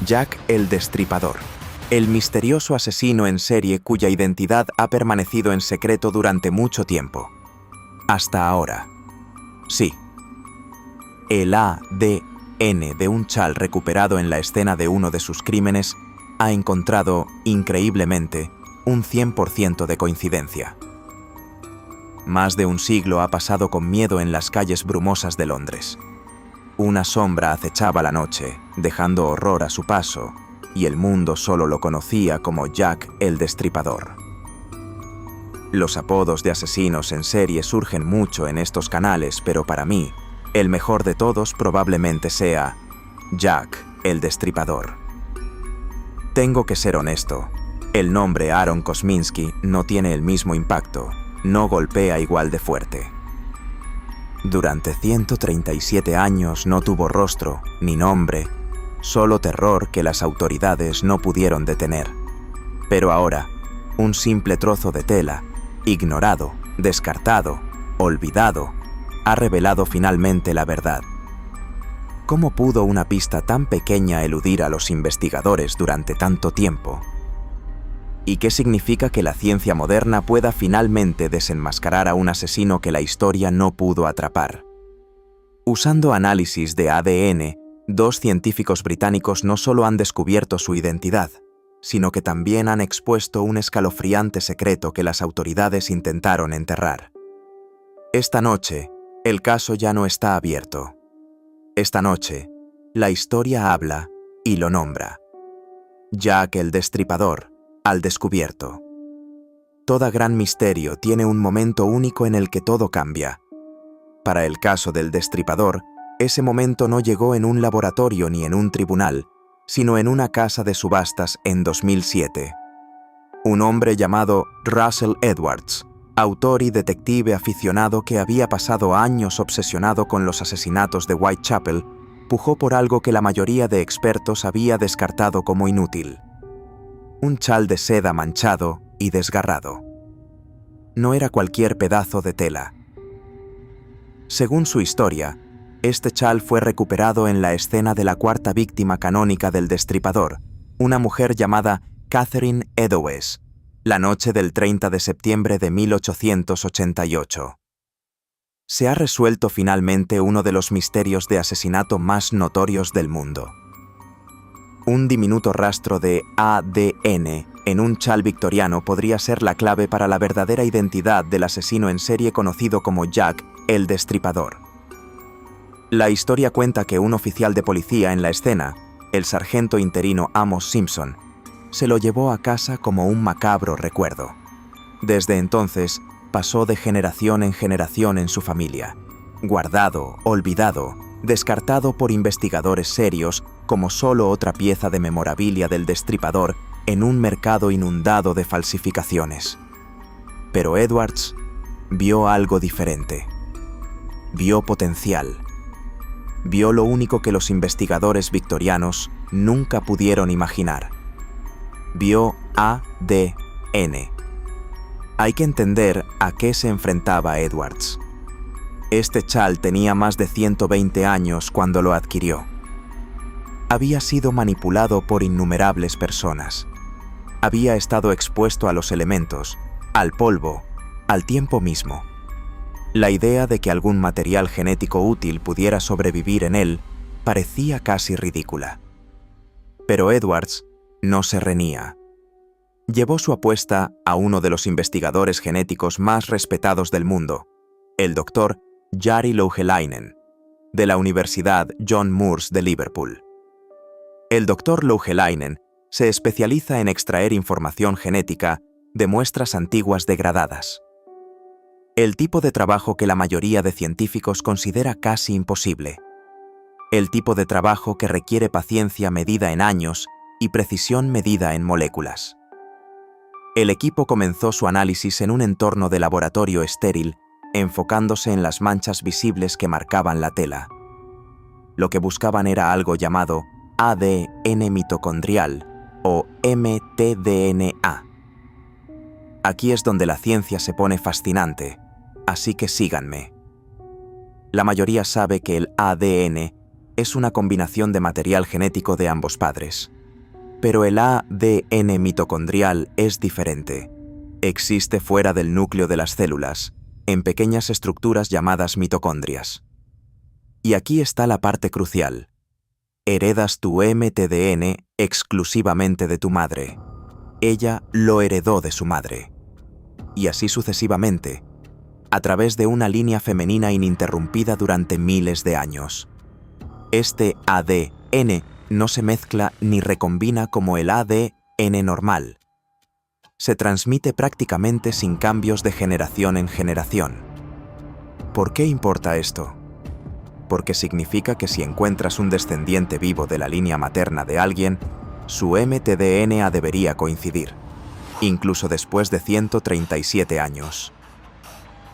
Jack el Destripador, el misterioso asesino en serie cuya identidad ha permanecido en secreto durante mucho tiempo. Hasta ahora. Sí. El ADN de un chal recuperado en la escena de uno de sus crímenes ha encontrado, increíblemente, un 100% de coincidencia. Más de un siglo ha pasado con miedo en las calles brumosas de Londres. Una sombra acechaba la noche, dejando horror a su paso, y el mundo solo lo conocía como Jack el Destripador. Los apodos de asesinos en serie surgen mucho en estos canales, pero para mí, el mejor de todos probablemente sea Jack el Destripador. Tengo que ser honesto, el nombre Aaron Kosminski no tiene el mismo impacto, no golpea igual de fuerte. Durante 137 años no tuvo rostro, ni nombre, solo terror que las autoridades no pudieron detener. Pero ahora, un simple trozo de tela, ignorado, descartado, olvidado, ha revelado finalmente la verdad. ¿Cómo pudo una pista tan pequeña eludir a los investigadores durante tanto tiempo? ¿Y qué significa que la ciencia moderna pueda finalmente desenmascarar a un asesino que la historia no pudo atrapar? Usando análisis de ADN, dos científicos británicos no solo han descubierto su identidad, sino que también han expuesto un escalofriante secreto que las autoridades intentaron enterrar. Esta noche, el caso ya no está abierto. Esta noche, la historia habla y lo nombra. Jack el Destripador, al descubierto. Toda gran misterio tiene un momento único en el que todo cambia. Para el caso del Destripador, ese momento no llegó en un laboratorio ni en un tribunal, sino en una casa de subastas en 2007. Un hombre llamado Russell Edwards, autor y detective aficionado que había pasado años obsesionado con los asesinatos de Whitechapel, pujó por algo que la mayoría de expertos había descartado como inútil. Un chal de seda manchado y desgarrado. No era cualquier pedazo de tela. Según su historia, este chal fue recuperado en la escena de la cuarta víctima canónica del Destripador, una mujer llamada Catherine Eddowes, la noche del 30 de septiembre de 1888. Se ha resuelto finalmente uno de los misterios de asesinato más notorios del mundo. Un diminuto rastro de ADN en un chal victoriano podría ser la clave para la verdadera identidad del asesino en serie conocido como Jack el Destripador. La historia cuenta que un oficial de policía en la escena, el sargento interino Amos Simpson, se lo llevó a casa como un macabro recuerdo. Desde entonces, pasó de generación en generación en su familia, guardado, olvidado, descartado por investigadores serios como solo otra pieza de memorabilia del Destripador en un mercado inundado de falsificaciones. Pero Edwards vio algo diferente. Vio potencial. Vio lo único que los investigadores victorianos nunca pudieron imaginar. Vio ADN. Hay que entender a qué se enfrentaba Edwards. Este chal tenía más de 120 años cuando lo adquirió. Había sido manipulado por innumerables personas. Había estado expuesto a los elementos, al polvo, al tiempo mismo. La idea de que algún material genético útil pudiera sobrevivir en él parecía casi ridícula. Pero Edwards no se renía. Llevó su apuesta a uno de los investigadores genéticos más respetados del mundo, el Dr. Jari Louhelainen, de la Universidad John Moores de Liverpool. El Dr. Louhelainen se especializa en extraer información genética de muestras antiguas degradadas. El tipo de trabajo que la mayoría de científicos considera casi imposible. El tipo de trabajo que requiere paciencia medida en años y precisión medida en moléculas. El equipo comenzó su análisis en un entorno de laboratorio estéril, enfocándose en las manchas visibles que marcaban la tela. Lo que buscaban era algo llamado ADN mitocondrial o mtDNA. Aquí es donde la ciencia se pone fascinante, así que síganme. La mayoría sabe que el ADN es una combinación de material genético de ambos padres. Pero el ADN mitocondrial es diferente. Existe fuera del núcleo de las células, en pequeñas estructuras llamadas mitocondrias. Y aquí está la parte crucial. Heredas tu mtDN exclusivamente de tu madre. Ella lo heredó de su madre. Y así sucesivamente, a través de una línea femenina ininterrumpida durante miles de años. Este ADN no se mezcla ni recombina como el ADN normal. Se transmite prácticamente sin cambios de generación en generación. ¿Por qué importa esto? Porque significa que si encuentras un descendiente vivo de la línea materna de alguien, su mtDNA debería coincidir, incluso después de 137 años.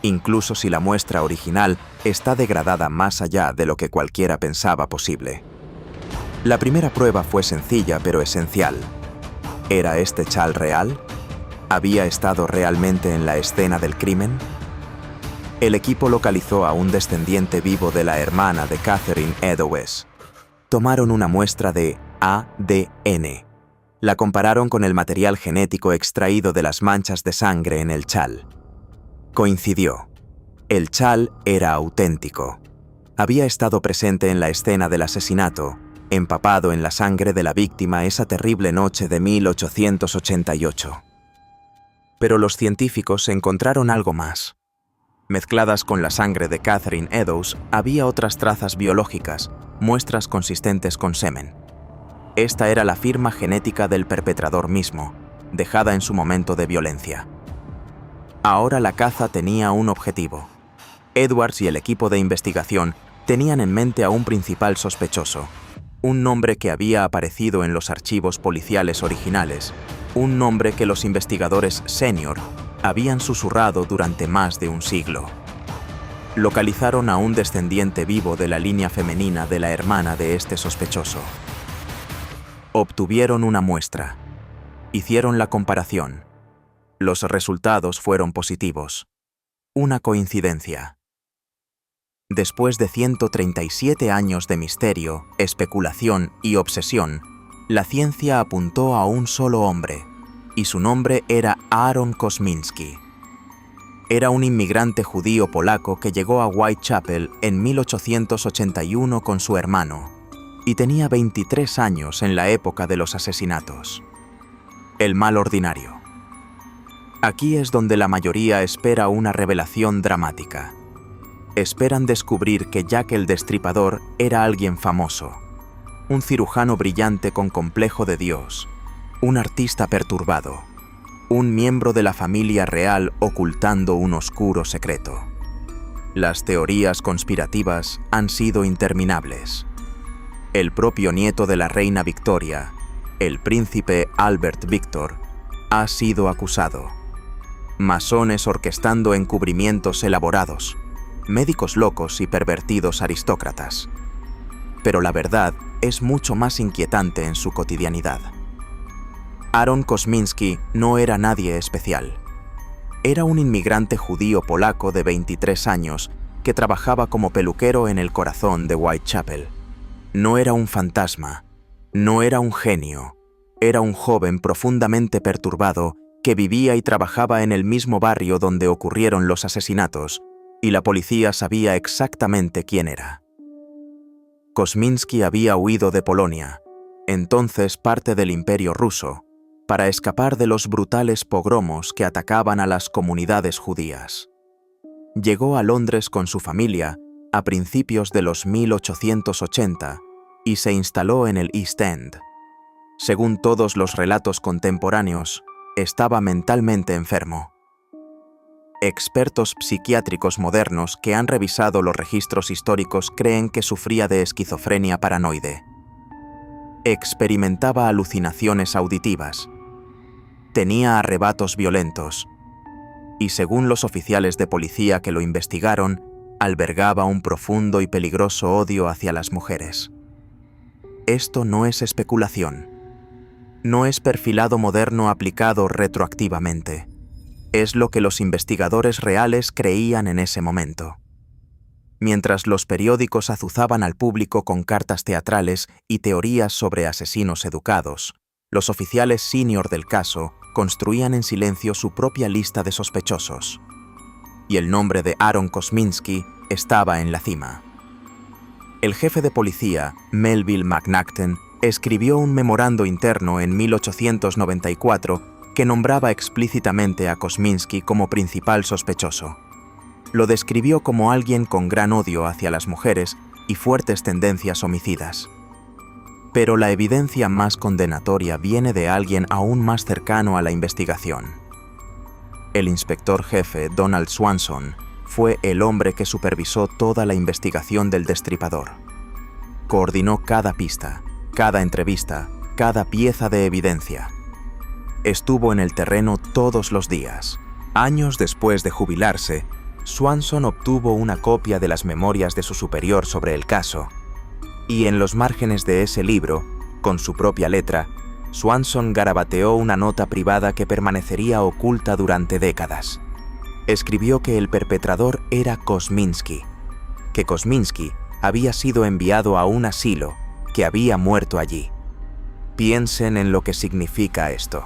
Incluso si la muestra original está degradada más allá de lo que cualquiera pensaba posible. La primera prueba fue sencilla pero esencial. ¿Era este chal real? ¿Había estado realmente en la escena del crimen? El equipo localizó a un descendiente vivo de la hermana de Catherine Eddowes. Tomaron una muestra de ADN. La compararon con el material genético extraído de las manchas de sangre en el chal. Coincidió. El chal era auténtico. Había estado presente en la escena del asesinato, empapado en la sangre de la víctima esa terrible noche de 1888. Pero los científicos encontraron algo más. Mezcladas con la sangre de Catherine Eddowes, había otras trazas biológicas, muestras consistentes con semen. Esta era la firma genética del perpetrador mismo, dejada en su momento de violencia. Ahora la caza tenía un objetivo. Edwards y el equipo de investigación tenían en mente a un principal sospechoso, un nombre que había aparecido en los archivos policiales originales, un nombre que los investigadores senior habían susurrado durante más de un siglo. Localizaron a un descendiente vivo de la línea femenina de la hermana de este sospechoso. Obtuvieron una muestra. Hicieron la comparación. Los resultados fueron positivos. Una coincidencia. Después de 137 años de misterio, especulación y obsesión, la ciencia apuntó a un solo hombre, y su nombre era Aaron Kosminski. Era un inmigrante judío polaco que llegó a Whitechapel en 1881 con su hermano, y tenía 23 años en la época de los asesinatos. El mal ordinario. Aquí es donde la mayoría espera una revelación dramática. Esperan descubrir que Jack el Destripador era alguien famoso, un cirujano brillante con complejo de Dios, un artista perturbado, un miembro de la familia real ocultando un oscuro secreto. Las teorías conspirativas han sido interminables. El propio nieto de la reina Victoria, el príncipe Albert Victor, ha sido acusado. Masones orquestando encubrimientos elaborados, médicos locos y pervertidos aristócratas. Pero la verdad es mucho más inquietante en su cotidianidad. Aaron Kosminski no era nadie especial. Era un inmigrante judío polaco de 23 años que trabajaba como peluquero en el corazón de Whitechapel. No era un fantasma, no era un genio, era un joven profundamente perturbado que vivía y trabajaba en el mismo barrio donde ocurrieron los asesinatos, y la policía sabía exactamente quién era. Kosminski había huido de Polonia, entonces parte del Imperio ruso, para escapar de los brutales pogromos que atacaban a las comunidades judías. Llegó a Londres con su familia a principios de los 1880 y se instaló en el East End. Según todos los relatos contemporáneos, estaba mentalmente enfermo. Expertos psiquiátricos modernos que han revisado los registros históricos creen que sufría de esquizofrenia paranoide. Experimentaba alucinaciones auditivas. Tenía arrebatos violentos. Y según los oficiales de policía que lo investigaron, albergaba un profundo y peligroso odio hacia las mujeres. Esto no es especulación. No es perfilado moderno aplicado retroactivamente. Es lo que los investigadores reales creían en ese momento. Mientras los periódicos azuzaban al público con cartas teatrales y teorías sobre asesinos educados, los oficiales senior del caso construían en silencio su propia lista de sospechosos. Y el nombre de Aaron Kosminski estaba en la cima. El jefe de policía, Melville McNaughton, escribió un memorando interno en 1894 que nombraba explícitamente a Kosminski como principal sospechoso. Lo describió como alguien con gran odio hacia las mujeres y fuertes tendencias homicidas. Pero la evidencia más condenatoria viene de alguien aún más cercano a la investigación. El inspector jefe Donald Swanson fue el hombre que supervisó toda la investigación del destripador. Coordinó cada pista, cada entrevista, cada pieza de evidencia. Estuvo en el terreno todos los días. Años después de jubilarse, Swanson obtuvo una copia de las memorias de su superior sobre el caso, y en los márgenes de ese libro, con su propia letra, Swanson garabateó una nota privada que permanecería oculta durante décadas. Escribió que el perpetrador era Kosminski, que Kosminski había sido enviado a un asilo, que había muerto allí. Piensen en lo que significa esto.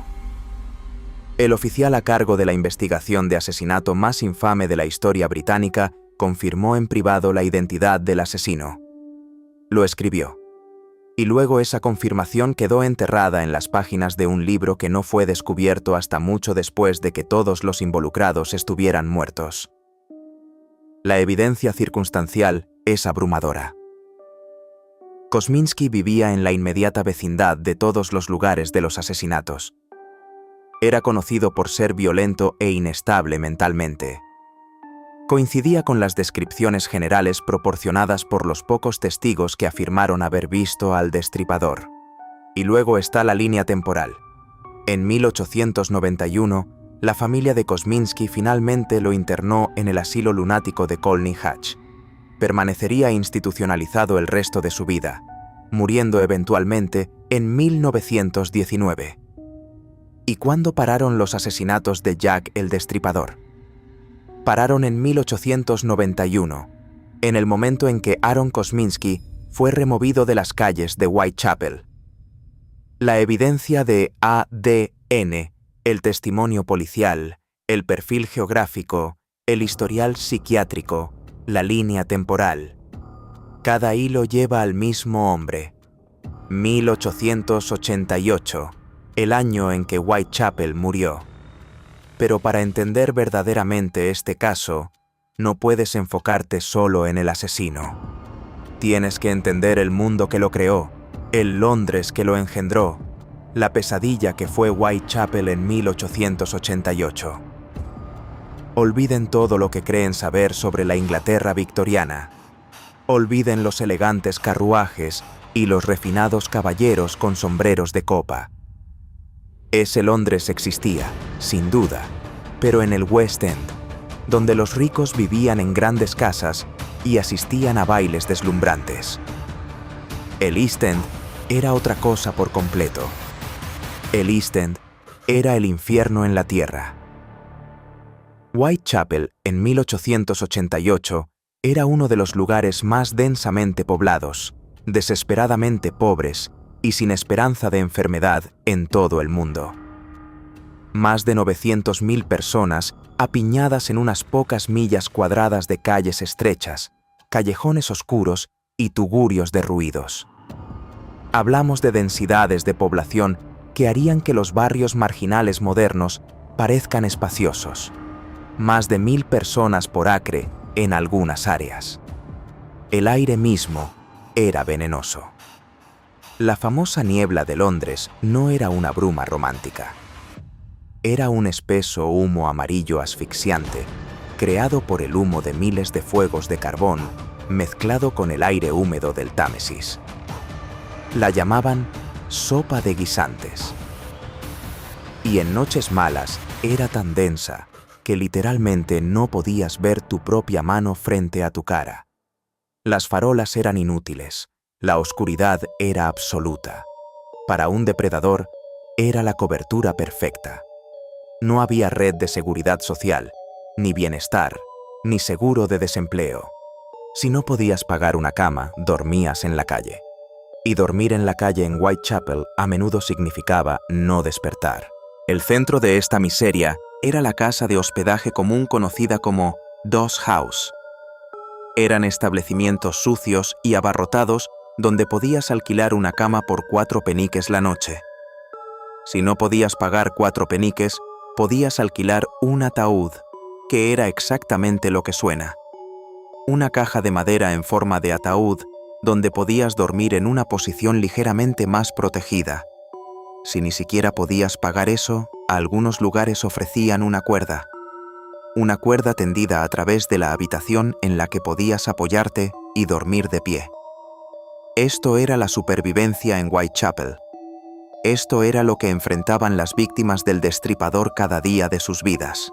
El oficial a cargo de la investigación de asesinato más infame de la historia británica confirmó en privado la identidad del asesino. Lo escribió. Y luego esa confirmación quedó enterrada en las páginas de un libro que no fue descubierto hasta mucho después de que todos los involucrados estuvieran muertos. La evidencia circunstancial es abrumadora. Kosminski vivía en la inmediata vecindad de todos los lugares de los asesinatos. Era conocido por ser violento e inestable mentalmente. Coincidía con las descripciones generales proporcionadas por los pocos testigos que afirmaron haber visto al destripador. Y luego está la línea temporal. En 1891, la familia de Kosminski finalmente lo internó en el asilo lunático de Colney Hatch. Permanecería institucionalizado el resto de su vida, muriendo eventualmente en 1919. ¿Y cuándo pararon los asesinatos de Jack el Destripador? Pararon en 1891, en el momento en que Aaron Kosminski fue removido de las calles de Whitechapel. La evidencia de ADN, el testimonio policial, el perfil geográfico, el historial psiquiátrico, la línea temporal. Cada hilo lleva al mismo hombre. 1888. El año en que Whitechapel murió. Pero para entender verdaderamente este caso, no puedes enfocarte solo en el asesino. Tienes que entender el mundo que lo creó, el Londres que lo engendró, la pesadilla que fue Whitechapel en 1888. Olviden todo lo que creen saber sobre la Inglaterra victoriana. Olviden los elegantes carruajes y los refinados caballeros con sombreros de copa. Ese Londres existía, sin duda, pero en el West End, donde los ricos vivían en grandes casas y asistían a bailes deslumbrantes. El East End era otra cosa por completo. El East End era el infierno en la tierra. Whitechapel, en 1888, era uno de los lugares más densamente poblados, desesperadamente pobres y sin esperanza de enfermedad en todo el mundo. Más de 900.000 personas apiñadas en unas pocas millas cuadradas de calles estrechas, callejones oscuros y tugurios derruidos. Hablamos de densidades de población que harían que los barrios marginales modernos parezcan espaciosos. Más de 1.000 personas por acre en algunas áreas. El aire mismo era venenoso. La famosa niebla de Londres no era una bruma romántica. Era un espeso humo amarillo asfixiante, creado por el humo de miles de fuegos de carbón, mezclado con el aire húmedo del Támesis. La llamaban sopa de guisantes. Y en noches malas era tan densa que literalmente no podías ver tu propia mano frente a tu cara. Las farolas eran inútiles. La oscuridad era absoluta. Para un depredador, era la cobertura perfecta. No había red de seguridad social, ni bienestar, ni seguro de desempleo. Si no podías pagar una cama, dormías en la calle. Y dormir en la calle en Whitechapel a menudo significaba no despertar. El centro de esta miseria era la casa de hospedaje común conocida como Doss House. Eran establecimientos sucios y abarrotados donde podías alquilar una cama por 4 peniques la noche. Si no podías pagar 4 peniques, podías alquilar un ataúd, que era exactamente lo que suena. Una caja de madera en forma de ataúd donde podías dormir en una posición ligeramente más protegida. Si ni siquiera podías pagar eso, algunos lugares ofrecían una cuerda. Una cuerda tendida a través de la habitación en la que podías apoyarte y dormir de pie. Esto era la supervivencia en Whitechapel. Esto era lo que enfrentaban las víctimas del destripador cada día de sus vidas.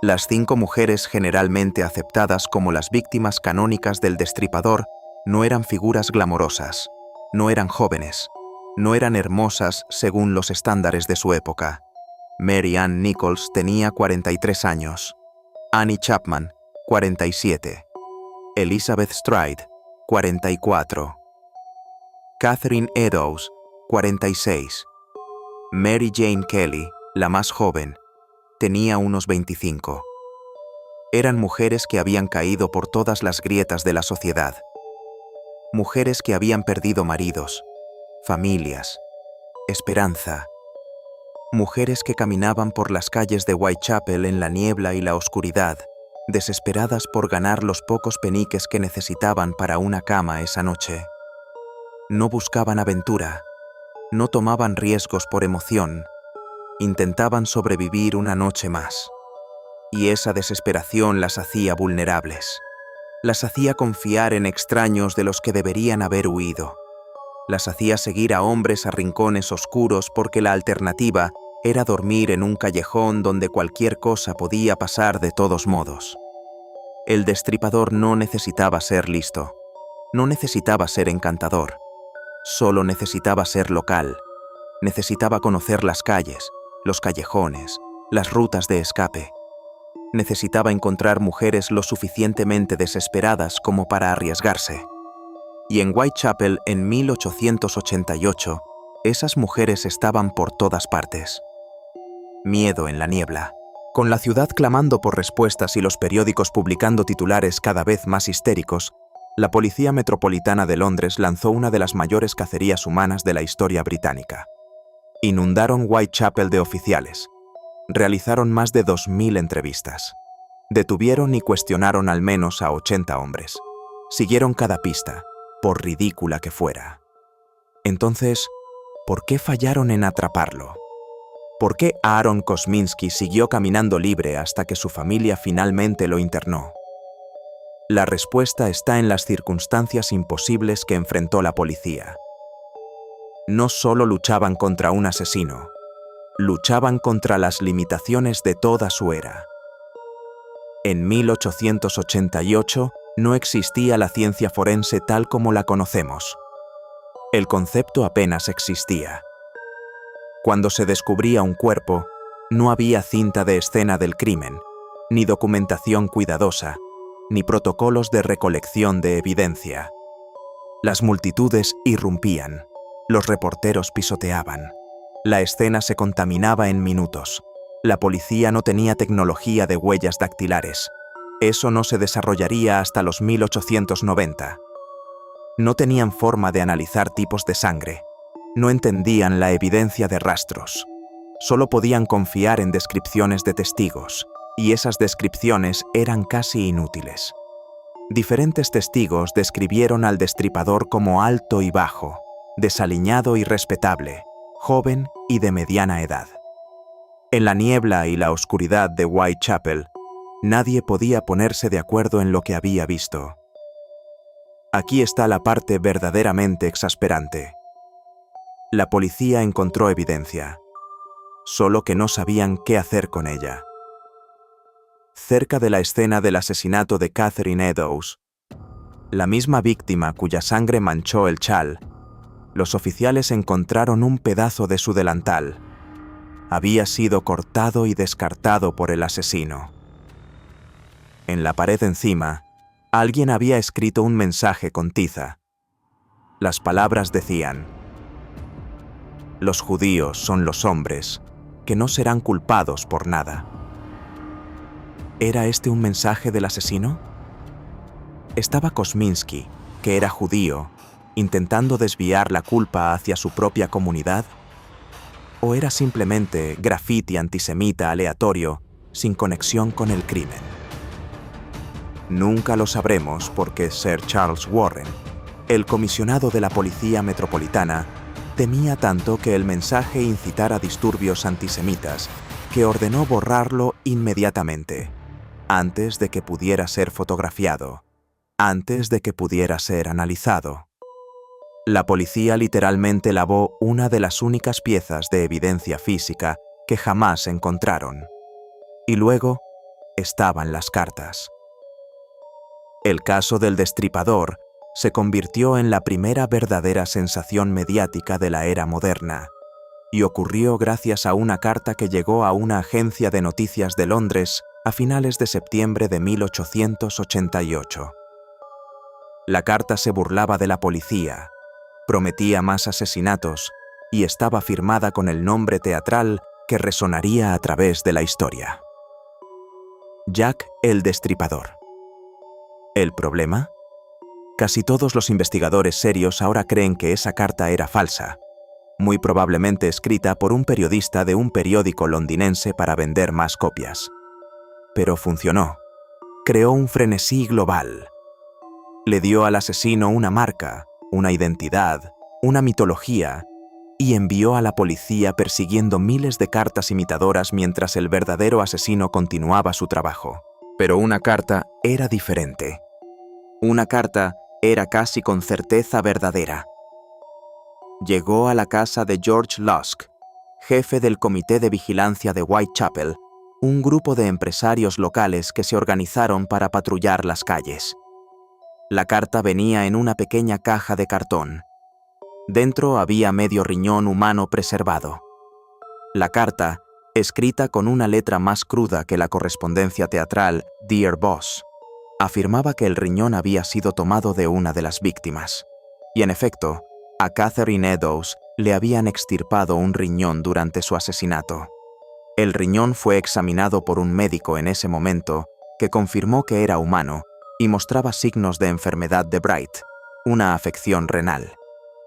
Las 5 mujeres generalmente aceptadas como las víctimas canónicas del destripador no eran figuras glamorosas, no eran jóvenes, no eran hermosas según los estándares de su época. Mary Ann Nichols tenía 43 años, Annie Chapman, 47, Elizabeth Stride, 44, Catherine Eddowes, 46, Mary Jane Kelly, la más joven, tenía unos 25. Eran mujeres que habían caído por todas las grietas de la sociedad. Mujeres que habían perdido maridos, familias, esperanza. Mujeres que caminaban por las calles de Whitechapel en la niebla y la oscuridad, desesperadas por ganar los pocos peniques que necesitaban para una cama esa noche. No buscaban aventura, no tomaban riesgos por emoción, intentaban sobrevivir una noche más. Y esa desesperación las hacía vulnerables. Las hacía confiar en extraños de los que deberían haber huido. Las hacía seguir a hombres a rincones oscuros porque la alternativa era dormir en un callejón donde cualquier cosa podía pasar de todos modos. El destripador no necesitaba ser listo, no necesitaba ser encantador, solo necesitaba ser local, necesitaba conocer las calles, los callejones, las rutas de escape. Necesitaba encontrar mujeres lo suficientemente desesperadas como para arriesgarse. Y en Whitechapel, en 1888, esas mujeres estaban por todas partes. Miedo en la niebla. Con la ciudad clamando por respuestas y los periódicos publicando titulares cada vez más histéricos, la Policía Metropolitana de Londres lanzó una de las mayores cacerías humanas de la historia británica. Inundaron Whitechapel de oficiales. Realizaron más de 2000 entrevistas. Detuvieron y cuestionaron al menos a 80 hombres. Siguieron cada pista, por ridícula que fuera. Entonces, ¿por qué fallaron en atraparlo? ¿Por qué Aaron Kosminski siguió caminando libre hasta que su familia finalmente lo internó? La respuesta está en las circunstancias imposibles que enfrentó la policía. No solo luchaban contra un asesino, luchaban contra las limitaciones de toda su era. En 1888 no existía la ciencia forense tal como la conocemos. El concepto apenas existía. Cuando se descubría un cuerpo, no había cinta de escena del crimen, ni documentación cuidadosa, ni protocolos de recolección de evidencia. Las multitudes irrumpían, los reporteros pisoteaban. La escena se contaminaba en minutos. La policía no tenía tecnología de huellas dactilares. Eso no se desarrollaría hasta los 1890. No tenían forma de analizar tipos de sangre. No entendían la evidencia de rastros. Solo podían confiar en descripciones de testigos, y esas descripciones eran casi inútiles. Diferentes testigos describieron al destripador como alto y bajo, desaliñado y respetable, joven y de mediana edad. En la niebla y la oscuridad de Whitechapel, nadie podía ponerse de acuerdo en lo que había visto. Aquí está la parte verdaderamente exasperante. La policía encontró evidencia, solo que no sabían qué hacer con ella. Cerca de la escena del asesinato de Catherine Eddowes, la misma víctima cuya sangre manchó el chal, los oficiales encontraron un pedazo de su delantal. Había sido cortado y descartado por el asesino. En la pared encima, Alguien había escrito un mensaje con tiza. Las palabras decían: los judíos son los hombres que no serán culpados por nada. ¿Era este un mensaje del asesino? ¿Estaba Kosminski, que era judío, intentando desviar la culpa hacia su propia comunidad? ¿O era simplemente grafiti antisemita aleatorio sin conexión con el crimen? Nunca lo sabremos porque Sir Charles Warren, el comisionado de la Policía Metropolitana, temía tanto que el mensaje incitara disturbios antisemitas que ordenó borrarlo inmediatamente, antes de que pudiera ser fotografiado, antes de que pudiera ser analizado. La policía literalmente lavó una de las únicas piezas de evidencia física que jamás encontraron. Y luego estaban las cartas. El caso del Destripador se convirtió en la primera verdadera sensación mediática de la era moderna, y ocurrió gracias a una carta que llegó a una agencia de noticias de Londres a finales de septiembre de 1888. La carta se burlaba de la policía, prometía más asesinatos y estaba firmada con el nombre teatral que resonaría a través de la historia: Jack el Destripador. ¿El problema? Casi todos los investigadores serios ahora creen que esa carta era falsa, muy probablemente escrita por un periodista de un periódico londinense para vender más copias. Pero funcionó. Creó un frenesí global. Le dio al asesino una marca, una identidad, una mitología, y envió a la policía persiguiendo miles de cartas imitadoras mientras el verdadero asesino continuaba su trabajo. Pero una carta era diferente. Una carta era casi con certeza verdadera. Llegó a la casa de George Lusk, jefe del Comité de Vigilancia de Whitechapel, un grupo de empresarios locales que se organizaron para patrullar las calles. La carta venía en una pequeña caja de cartón. Dentro había medio riñón humano preservado. La carta, escrita con una letra más cruda que la correspondencia teatral Dear Boss, afirmaba que el riñón había sido tomado de una de las víctimas. Y en efecto, a Catherine Eddowes le habían extirpado un riñón durante su asesinato. El riñón fue examinado por un médico en ese momento que confirmó que era humano y mostraba signos de enfermedad de Bright, una afección renal.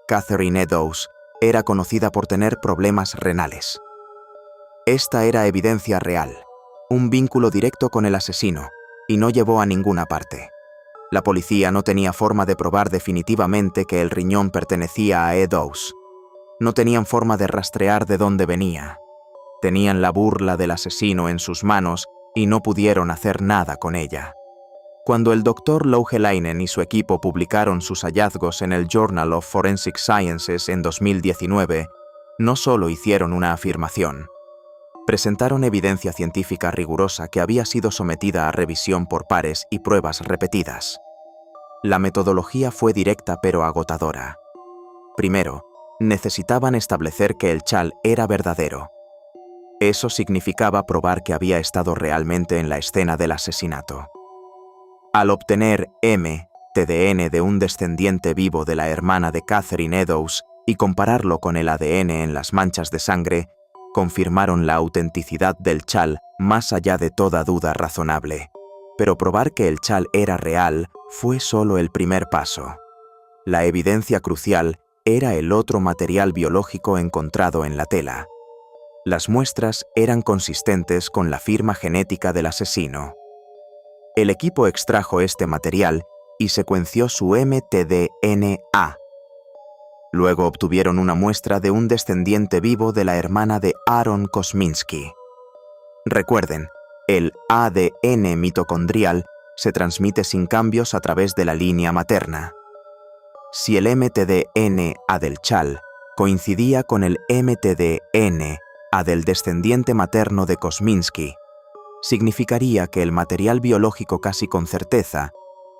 Catherine Eddowes era conocida por tener problemas renales. Esta era evidencia real, un vínculo directo con el asesino, y no llevó a ninguna parte. La policía no tenía forma de probar definitivamente que el riñón pertenecía a Eddowes. No tenían forma de rastrear de dónde venía. Tenían la burla del asesino en sus manos y no pudieron hacer nada con ella. Cuando el Dr. Loughelainen y su equipo publicaron sus hallazgos en el Journal of Forensic Sciences en 2019, no solo hicieron una afirmación. Presentaron evidencia científica rigurosa que había sido sometida a revisión por pares y pruebas repetidas. La metodología fue directa pero agotadora. Primero, necesitaban establecer que el chal era verdadero. Eso significaba probar que había estado realmente en la escena del asesinato. Al obtener mtDNA de un descendiente vivo de la hermana de Catherine Eddowes y compararlo con el ADN en las manchas de sangre, confirmaron la autenticidad del chal más allá de toda duda razonable. Pero probar que el chal era real fue solo el primer paso. La evidencia crucial era el otro material biológico encontrado en la tela. Las muestras eran consistentes con la firma genética del asesino. El equipo extrajo este material y secuenció su mtDNA. Luego obtuvieron una muestra de un descendiente vivo de la hermana de Aaron Kosminski. Recuerden, el ADN mitocondrial se transmite sin cambios a través de la línea materna. Si el mtDNA del chal coincidía con el mtDNA del descendiente materno de Kosminski, significaría que el material biológico casi con certeza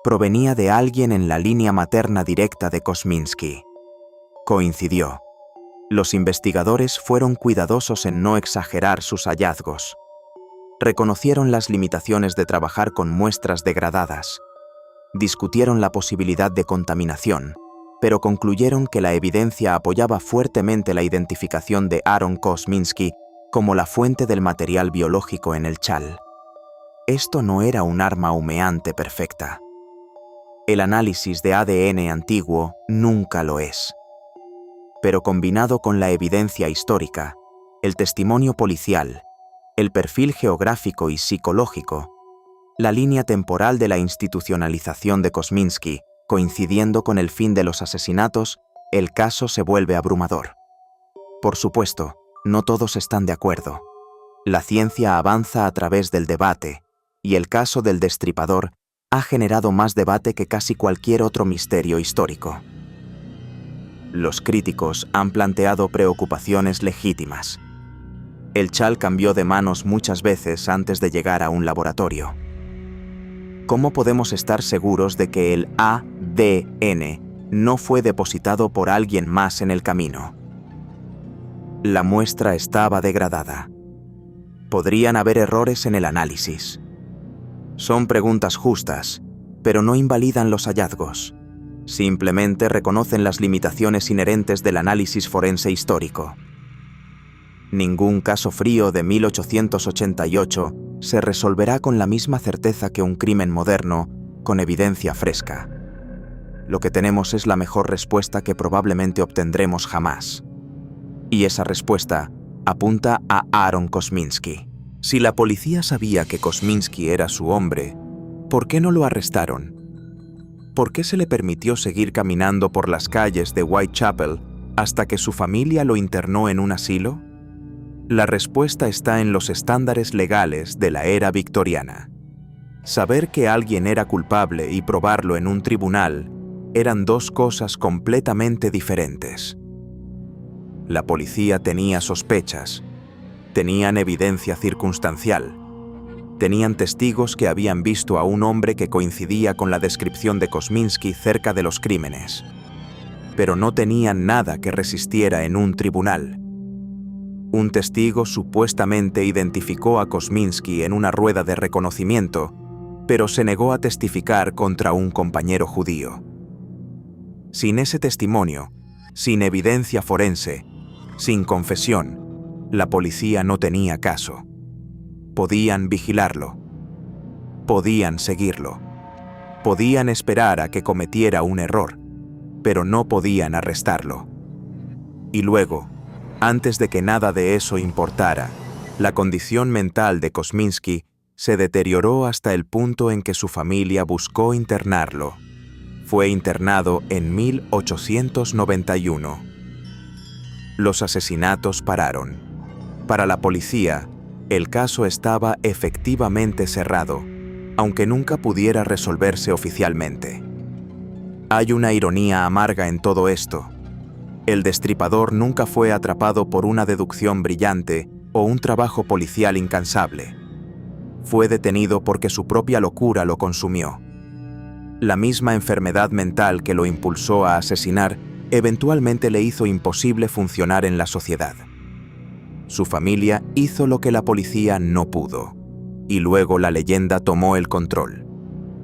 provenía de alguien en la línea materna directa de Kosminski. Coincidió. Los investigadores fueron cuidadosos en no exagerar sus hallazgos. Reconocieron las limitaciones de trabajar con muestras degradadas. Discutieron la posibilidad de contaminación, pero concluyeron que la evidencia apoyaba fuertemente la identificación de Aaron Kosminski como la fuente del material biológico en el chal. Esto no era un arma humeante perfecta. El análisis de ADN antiguo nunca lo es. Pero combinado con la evidencia histórica, el testimonio policial, el perfil geográfico y psicológico, la línea temporal de la institucionalización de Kosminski, coincidiendo con el fin de los asesinatos, el caso se vuelve abrumador. Por supuesto, no todos están de acuerdo. La ciencia avanza a través del debate, y el caso del Destripador ha generado más debate que casi cualquier otro misterio histórico. Los críticos han planteado preocupaciones legítimas. El chal cambió de manos muchas veces antes de llegar a un laboratorio. ¿Cómo podemos estar seguros de que el ADN no fue depositado por alguien más en el camino? La muestra estaba degradada. Podrían haber errores en el análisis. Son preguntas justas, pero no invalidan los hallazgos. Simplemente reconocen las limitaciones inherentes del análisis forense histórico. Ningún caso frío de 1888 se resolverá con la misma certeza que un crimen moderno, con evidencia fresca. Lo que tenemos es la mejor respuesta que probablemente obtendremos jamás. Y esa respuesta apunta a Aaron Kosminski. Si la policía sabía que Kosminski era su hombre, ¿por qué no lo arrestaron? ¿Por qué se le permitió seguir caminando por las calles de Whitechapel hasta que su familia lo internó en un asilo? La respuesta está en los estándares legales de la era victoriana. Saber que alguien era culpable y probarlo en un tribunal eran dos cosas completamente diferentes. La policía tenía sospechas, tenían evidencia circunstancial, tenían testigos que habían visto a un hombre que coincidía con la descripción de Kosminski cerca de los crímenes, pero no tenían nada que resistiera en un tribunal. Un testigo supuestamente identificó a Kosminski en una rueda de reconocimiento, pero se negó a testificar contra un compañero judío. Sin ese testimonio, sin evidencia forense, sin confesión, la policía no tenía caso. Podían vigilarlo. Podían seguirlo. Podían esperar a que cometiera un error, pero no podían arrestarlo. Y luego, antes de que nada de eso importara, la condición mental de Kosminski se deterioró hasta el punto en que su familia buscó internarlo. Fue internado en 1891. Los asesinatos pararon. Para la policía, el caso estaba efectivamente cerrado, aunque nunca pudiera resolverse oficialmente. Hay una ironía amarga en todo esto. El Destripador nunca fue atrapado por una deducción brillante o un trabajo policial incansable. Fue detenido porque su propia locura lo consumió. La misma enfermedad mental que lo impulsó a asesinar eventualmente le hizo imposible funcionar en la sociedad. Su familia hizo lo que la policía no pudo, y luego la leyenda tomó el control.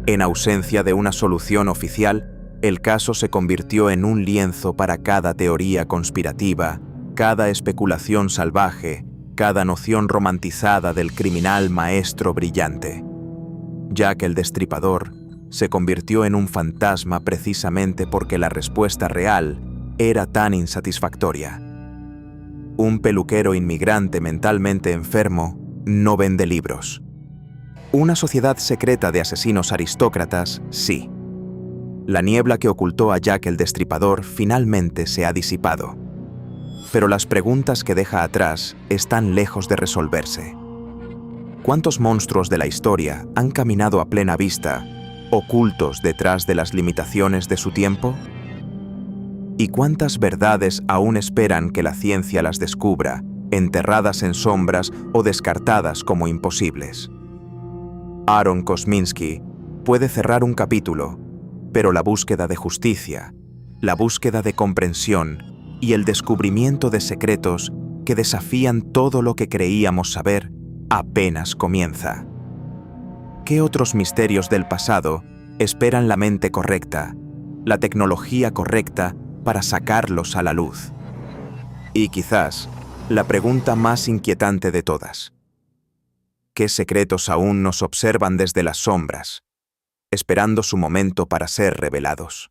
En ausencia de una solución oficial, el caso se convirtió en un lienzo para cada teoría conspirativa, cada especulación salvaje, cada noción romantizada del criminal maestro brillante. Jack el Destripador se convirtió en un fantasma precisamente porque la respuesta real era tan insatisfactoria. Un peluquero inmigrante mentalmente enfermo no vende libros. Una sociedad secreta de asesinos aristócratas, sí. La niebla que ocultó a Jack el Destripador finalmente se ha disipado. Pero las preguntas que deja atrás están lejos de resolverse. ¿Cuántos monstruos de la historia han caminado a plena vista, ocultos detrás de las limitaciones de su tiempo? ¿Y cuántas verdades aún esperan que la ciencia las descubra, enterradas en sombras o descartadas como imposibles? Aaron Kosminski puede cerrar un capítulo, pero la búsqueda de justicia, la búsqueda de comprensión y el descubrimiento de secretos que desafían todo lo que creíamos saber apenas comienza. ¿Qué otros misterios del pasado Esperan la mente correcta, la tecnología correcta para sacarlos a la luz. Y quizás, la pregunta más inquietante de todas. ¿Qué secretos aún nos observan desde las sombras, esperando su momento para ser revelados?